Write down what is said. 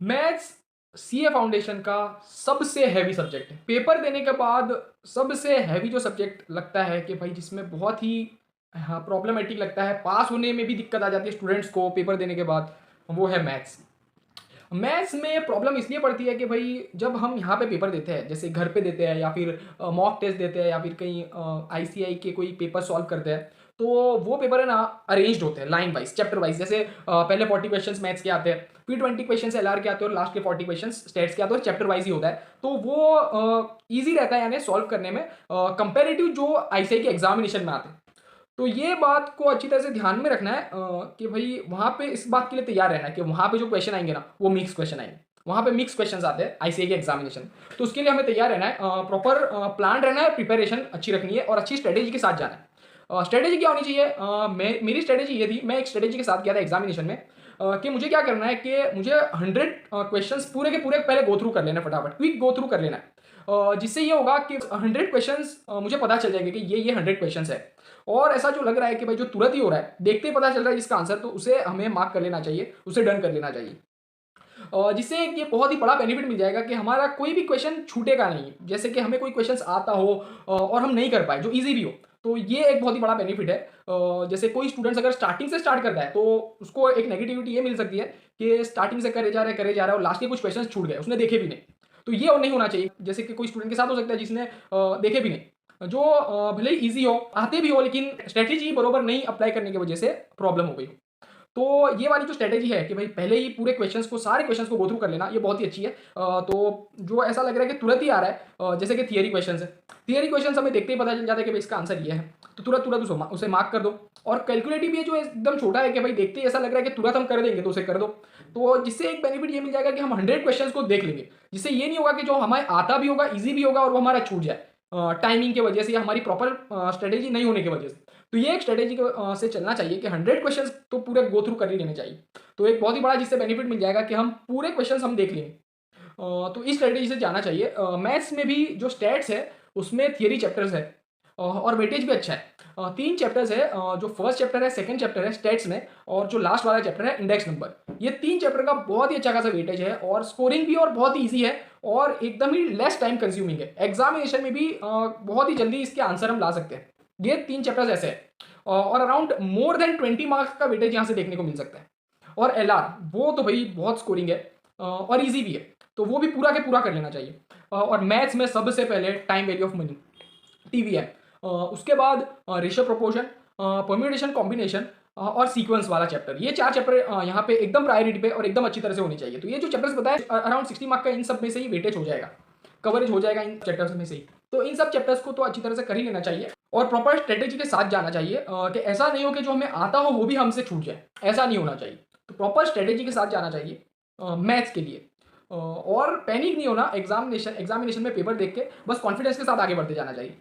Maths CA foundation का सबसे heavy subject है। पेपर देने के बाद सबसे हैवी जो सब्जेक्ट लगता है कि भाई जिसमें बहुत ही हाँ, प्रॉब्लमेटिक लगता है, पास होने में भी दिक्कत आ जाती है स्टूडेंट्स को पेपर देने के बाद, वो है मैथ्स। मैथ्स में प्रॉब्लम इसलिए पड़ती है कि भाई जब हम यहाँ पे पेपर देते हैं, जैसे घर पे देते हैं या फिर मॉक टेस्ट देते हैं या फिर कहीं आईसीआई के कोई पेपर सॉल्व करते हैं, तो वो पेपर है ना अरेंज्ड होते हैं लाइन वाइज, चैप्टर वाइज। जैसे पहले 40 क्वेश्चंस मैथ्स के आते हैं, फिर 20 क्वेश्चंस एलआर के आते हैं और लास्ट के 40 क्वेश्चंस स्टेट्स के आते हैं, और चैप्टर वाइज ही होता है। तो वो ईजी रहता है यानी सॉल्व करने में, कंपेरेटिव जो आईसीआई के एग्जामिनेशन में आते हैं। तो ये बात को अच्छी तरह से ध्यान में रखना है कि भाई वहाँ पे इस बात के लिए तैयार रहना है कि वहाँ पे जो क्वेश्चन आएंगे ना वो मिक्स क्वेश्चन आएंगे। वहाँ पे मिक्स क्वेश्चन आते हैं आईसीआई के एग्जामिनेशन। तो उसके लिए हमें तैयार रहना है, प्रॉपर प्लान रहना है, प्रिपरेशन अच्छी रखनी है और अच्छी स्ट्रेटेजी के साथ जाना है। स्ट्रेटेजी क्या होनी चाहिए? मेरी स्ट्रेटेजी ये थी, मैं एक स्ट्रेटेजी के साथ गया था एग्जामिनेशन में, कि मुझे क्या करना है कि मुझे 100 क्वेश्चंस पूरे के पूरे पहले गो थ्रू कर लेना है, फटाफट क्विक गो थ्रू कर लेना है। जिससे ये होगा कि 100 क्वेश्चंस मुझे पता चल जाएगा कि ये 100 क्वेश्चंस है। और ऐसा जो लग रहा है कि भाई जो तुरंत ही हो रहा है, देखते ही पता चल रहा है जिसका आंसर, तो उसे हमें मार्क कर लेना चाहिए, उसे डन कर लेना चाहिए। जिससे एक ये बहुत ही बड़ा बेनिफिट मिल जाएगा कि हमारा कोई भी क्वेश्चन छूटेगा नहीं। जैसे कि हमें कोई क्वेश्चन आता हो और हम नहीं कर पाए, जो इजी भी हो, तो ये एक बहुत ही बड़ा बेनिफिट है। जैसे कोई स्टूडेंट्स अगर स्टार्टिंग से स्टार्ट करता है तो उसको एक नेगेटिविटी ये मिल सकती है कि स्टार्टिंग से करे जा रहा है और लास्ट के कुछ क्वेश्चन छूट गए, उसने देखे भी नहीं। तो ये और नहीं होना चाहिए। जैसे कि कोई स्टूडेंट के साथ हो सकता है जिसने देखे भी नहीं, जो भले ही ईजी हो, आते भी हो, लेकिन स्ट्रेटेजी बरोबर नहीं अप्लाई करने की वजह से प्रॉब्लम हो गई हो। तो ये वाली जो स्ट्रेटेजी है कि भाई पहले ही पूरे क्वेश्चंस को, सारे क्वेश्चंस को गो थ्रू कर लेना, ये बहुत ही अच्छी है। तो जो ऐसा लग रहा है कि तुरंत ही आ रहा है, जैसे कि थियरी क्वेश्चंस है, थियरी क्वेश्चंस हमें देखते ही पता चल जाता है कि भाई इसका आंसर ये है, तो तुरंत तुरंत उसे मार्क कर दो। और कैलकुलेटिव भी है जो एकदम छोटा है कि भाई देखते ही ऐसा लग रहा है कि तुरंत हम कर देंगे, तो उसे कर दो। तो जिससे एक बेनिफिट ये मिल जाएगा कि हम 100 क्वेश्चन को देख लेंगे, जिससे ये नहीं होगा कि जो हमें आता भी होगा, ईजी भी होगा, और वो हमारा छूट जाए टाइमिंग की वजह से या हमारी प्रॉपर स्ट्रेटेजी नहीं होने की वजह से। तो ये एक स्ट्रेटेजी से चलना चाहिए कि 100 क्वेश्चंस तो पूरे गो थ्रू कर ही लेने चाहिए। तो एक बहुत ही बड़ा जिससे बेनिफिट मिल जाएगा कि हम पूरे क्वेश्चंस हम देख लेंगे। तो इस स्ट्रेटेजी से जाना चाहिए। मैथ्स में भी जो स्टैट्स है उसमें थियरी चैप्टर्स है, और वेटेज भी अच्छा है। 3 चैप्टर्स है, जो फर्स्ट चैप्टर है, सेकंड चैप्टर है स्टैट्स में, और जो लास्ट वाला चैप्टर है इंडेक्स नंबर। ये 3 चैप्टर का बहुत ही अच्छा खासा वेटेज है, और स्कोरिंग भी और बहुत ही ईजी है, और एकदम ही लेस टाइम कंज्यूमिंग है। एग्जामिनेशन में भी बहुत ही जल्दी इसके आंसर हम ला सकते हैं। ये 3 चैप्टर्स ऐसे हैं, और अराउंड मोर देन 20 मार्क्स का वेटेज यहाँ से देखने को मिल सकता है। और एलआर वो तो भाई बहुत स्कोरिंग है, और इजी भी है, तो वो भी पूरा के पूरा कर लेना चाहिए। और मैथ्स में सबसे पहले time value of money, TVM, उसके बाद रेशियो प्रोपोर्शन, परम्यूटेशन कॉम्बिनेशन, और सीक्वेंस वाला चैप्टर। ये 4 चैप्टर यहाँ पे एकदम प्रायोरिटी पे और एकदम अच्छी तरह से होनी चाहिए। तो ये जो चैप्टर्स बताए, अराउंड 60 मार्क का इन सब में से ही वेटेज हो जाएगा, कवरेज हो जाएगा इन चैप्टर्स में से ही। तो इन सब चैप्टर्स को तो अच्छी तरह से कर ही लेना चाहिए, और प्रॉपर स्ट्रेटेजी के साथ जाना चाहिए, कि ऐसा नहीं हो कि जो हमें आता हो वो भी हमसे छूट जाए, ऐसा नहीं होना चाहिए। तो प्रॉपर स्ट्रेटेजी के साथ जाना चाहिए मैथ्स के लिए। और पैनिक नहीं होना एग्जामिनेशन में पेपर देख के, बस कॉन्फिडेंस के साथ आगे बढ़ते जाना चाहिए।